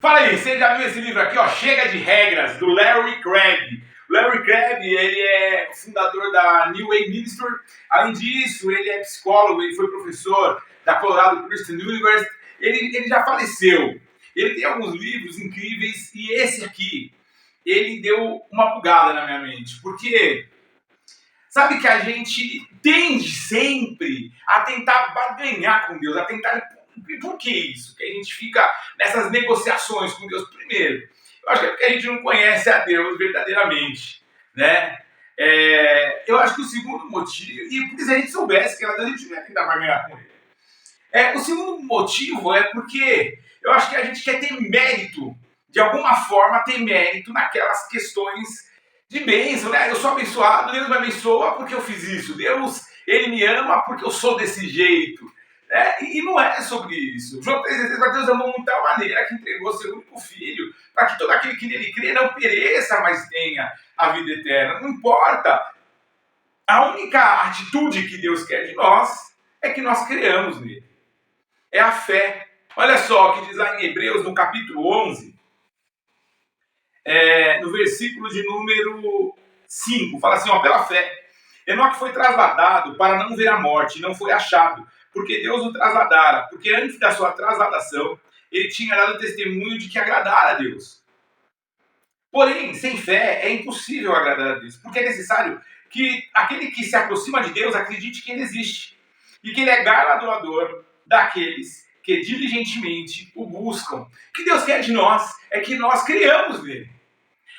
Fala aí, você já viu esse livro aqui, ó, Chega de Regras, do Larry Craig. O Larry Craig, ele é fundador da New Way Ministry. Além disso, ele é psicólogo, ele foi professor da Colorado Christian University. Ele já faleceu. Ele tem alguns livros incríveis e esse aqui, ele deu uma bugada na minha mente. Porque sabe que a gente tende sempre a tentar barganhar com Deus, a tentar... Por que isso? Que a gente fica nessas negociações com Deus primeiro. Eu acho que é porque a gente não conhece a Deus verdadeiramente, né? Eu acho que o segundo motivo, e porque se a gente soubesse que a gente não ia tentar barganhar com ele. O segundo motivo é porque eu acho que a gente quer ter mérito, de alguma forma ter mérito naquelas questões de bênção, né? Eu sou abençoado, Deus me abençoa porque eu fiz isso. Deus, ele me ama porque eu sou desse jeito. E não é sobre isso. João 3,16, Deus amou de tal maneira que entregou seu único filho, para que todo aquele que nele crê não pereça, mas tenha a vida eterna. Não importa. A única atitude que Deus quer de nós é que nós creamos nele. É a fé. Olha só o que diz lá em Hebreus, no capítulo 11, no versículo de número 5, fala assim, ó, pela fé, Enoque foi trasladado para não ver a morte, não foi achado, porque Deus o trasladara, porque antes da sua trasladação, ele tinha dado testemunho de que agradara a Deus. Porém, sem fé é impossível agradar a Deus, porque é necessário que aquele que se aproxima de Deus acredite que ele existe, e que ele é galardoador daqueles que diligentemente o buscam. O que Deus quer de nós é que nós criamos nele.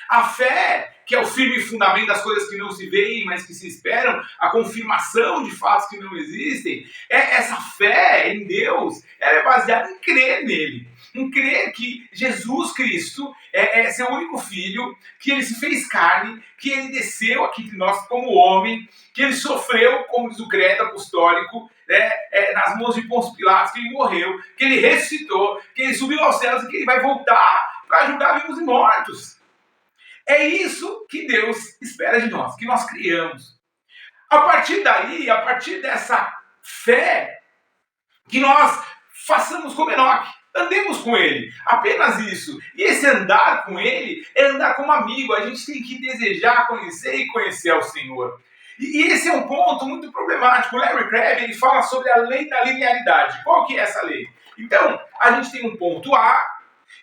A fé, que é o firme fundamento das coisas que não se veem, mas que se esperam, a confirmação de fatos que não existem, essa fé em Deus, ela é baseada em crer nele, em crer que Jesus Cristo é seu único filho, que ele se fez carne, que ele desceu aqui entre nós como homem, que ele sofreu, como diz o credo apostólico, nas mãos de Pôncio Pilatos, que ele morreu, que ele ressuscitou, que ele subiu aos céus e que ele vai voltar para julgar vivos e mortos. É isso que Deus espera de nós, que nós criamos. A partir daí, a partir dessa fé, que nós façamos como Enoque, andemos com ele, apenas isso. E esse andar com ele é andar como amigo, a gente tem que desejar conhecer e conhecer ao Senhor. E esse é um ponto muito problemático. O Larry Craig, ele fala sobre a lei da linearidade. Qual que é essa lei? Então, a gente tem um ponto A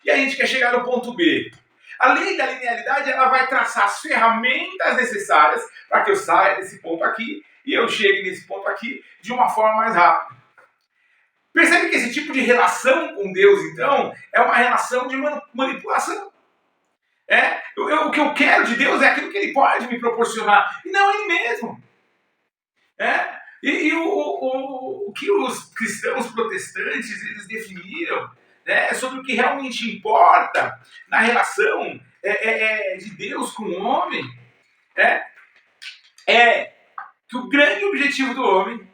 e a gente quer chegar no ponto B. A lei da linearidade, ela vai traçar as ferramentas necessárias para que eu saia desse ponto aqui e eu chegue nesse ponto aqui de uma forma mais rápida. Percebe que esse tipo de relação com Deus, então, é uma relação de manipulação. O que eu quero de Deus é aquilo que Ele pode me proporcionar, e não Ele mesmo. O que os cristãos protestantes eles definiram sobre o que realmente importa na relação de Deus com o homem, é que o grande objetivo do homem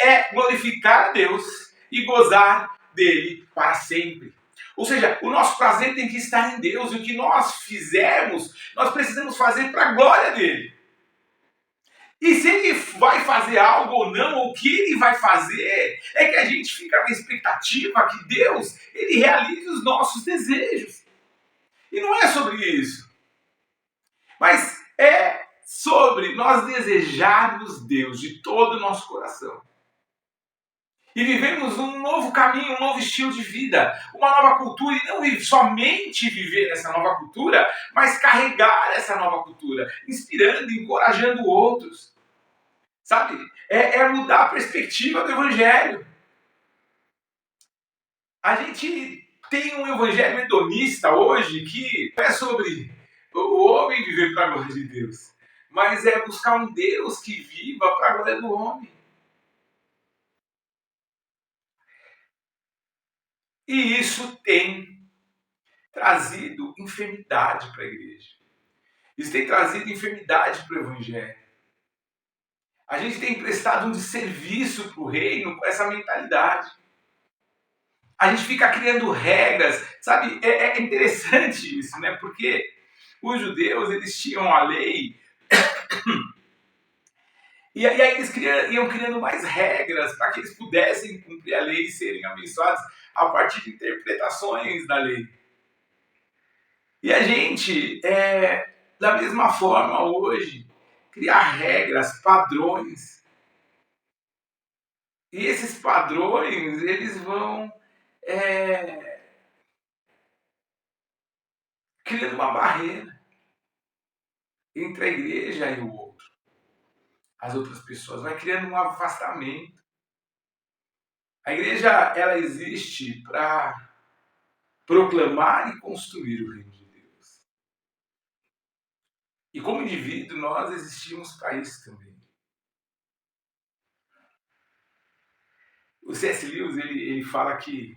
é glorificar a Deus e gozar dele para sempre. Ou seja, o nosso prazer tem que estar em Deus, e o que nós fizermos, nós precisamos fazer para a glória dele. E se ele vai fazer algo ou não, ou o que ele vai fazer, é que a gente fica na expectativa que Deus, ele realize os nossos desejos. E não é sobre isso. Mas é sobre nós desejarmos Deus de todo o nosso coração. E vivemos um novo caminho, um novo estilo de vida, uma nova cultura, e não somente viver essa nova cultura, mas carregar essa nova cultura, inspirando, encorajando outros. Sabe? É mudar a perspectiva do Evangelho. A gente tem um Evangelho hedonista hoje que não é sobre o homem viver para a glória de Deus, mas é buscar um Deus que viva para a glória do homem. E isso tem trazido enfermidade para a igreja. Isso tem trazido enfermidade para o Evangelho. A gente tem prestado um desserviço para o reino com essa mentalidade. A gente fica criando regras, sabe? É interessante isso, né? Porque os judeus, eles tinham a lei e aí eles iam criando mais regras para que eles pudessem cumprir a lei e serem abençoados a partir de interpretações da lei. E a gente, da mesma forma hoje, criar regras, padrões. E esses padrões, eles vão é, criando uma barreira entre a igreja e o outro, as outras pessoas, vai criando um afastamento. A igreja, ela existe para proclamar e construir o reino de Deus. E como indivíduo, nós existimos para isso também. O C.S. Lewis, ele fala que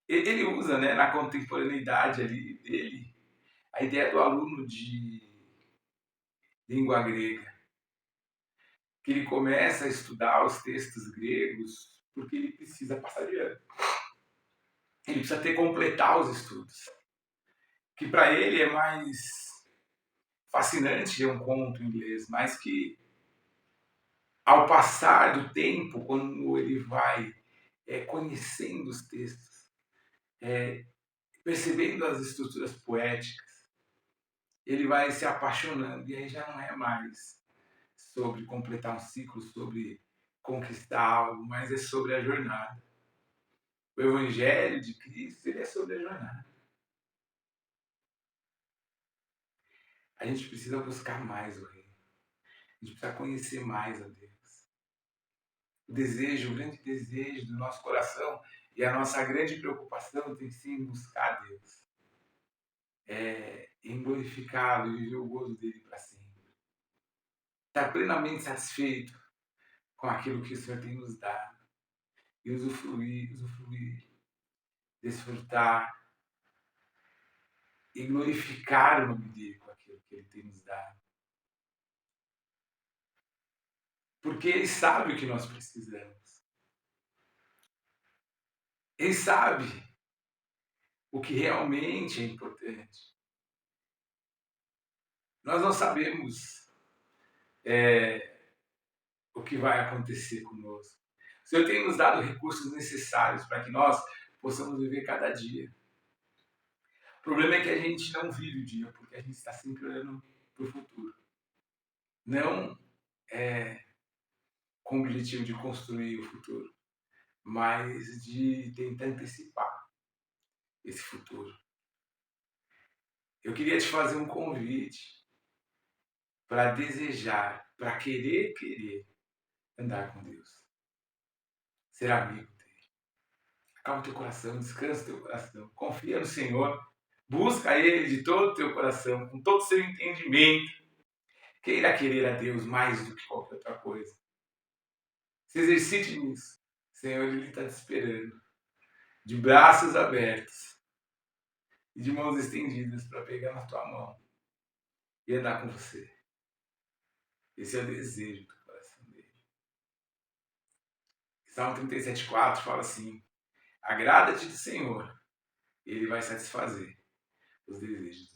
ele usa, né, na contemporaneidade ali dele a ideia do aluno de língua grega, que ele começa a estudar os textos gregos porque ele precisa passar de ano. Ele precisa ter completar os estudos. Que para ele é mais fascinante ler um conto em inglês, mas que ao passar do tempo, quando ele vai conhecendo os textos, percebendo as estruturas poéticas, ele vai se apaixonando e aí já não é mais sobre completar um ciclo, sobre conquistar algo, mas é sobre a jornada. O Evangelho de Cristo, ele é sobre a jornada. A gente precisa buscar mais o reino. A gente precisa conhecer mais a Deus. O desejo, o grande desejo do nosso coração e a nossa grande preocupação tem sido em buscar Deus. Em glorificá-lo e viver o gozo dele para sempre. Estar plenamente satisfeito com aquilo que o Senhor tem nos dado. E usufruir, desfrutar e glorificar o nome dele com aquilo que ele tem nos dado. Porque ele sabe o que nós precisamos. Ele sabe o que realmente é importante. Nós não sabemos o que vai acontecer conosco. O Senhor tem nos dado recursos necessários para que nós possamos viver cada dia. O problema é que a gente não vive o dia, porque a gente está sempre olhando para o futuro. Não com o objetivo de construir o futuro, mas de tentar antecipar esse futuro. Eu queria te fazer um convite para desejar, para querer andar com Deus. Ser amigo dele. Acalma o teu coração, descansa o teu coração. Confia no Senhor. Busca Ele de todo o teu coração, com todo o seu entendimento. Queira querer a Deus mais do que qualquer outra coisa. Se exercite nisso. O Senhor, Ele está te esperando. De braços abertos. E de mãos estendidas para pegar na tua mão. E andar com você. Esse é o desejo do coração dele. Salmo 37,4 fala assim: agrada-te do Senhor, e Ele vai satisfazer os desejos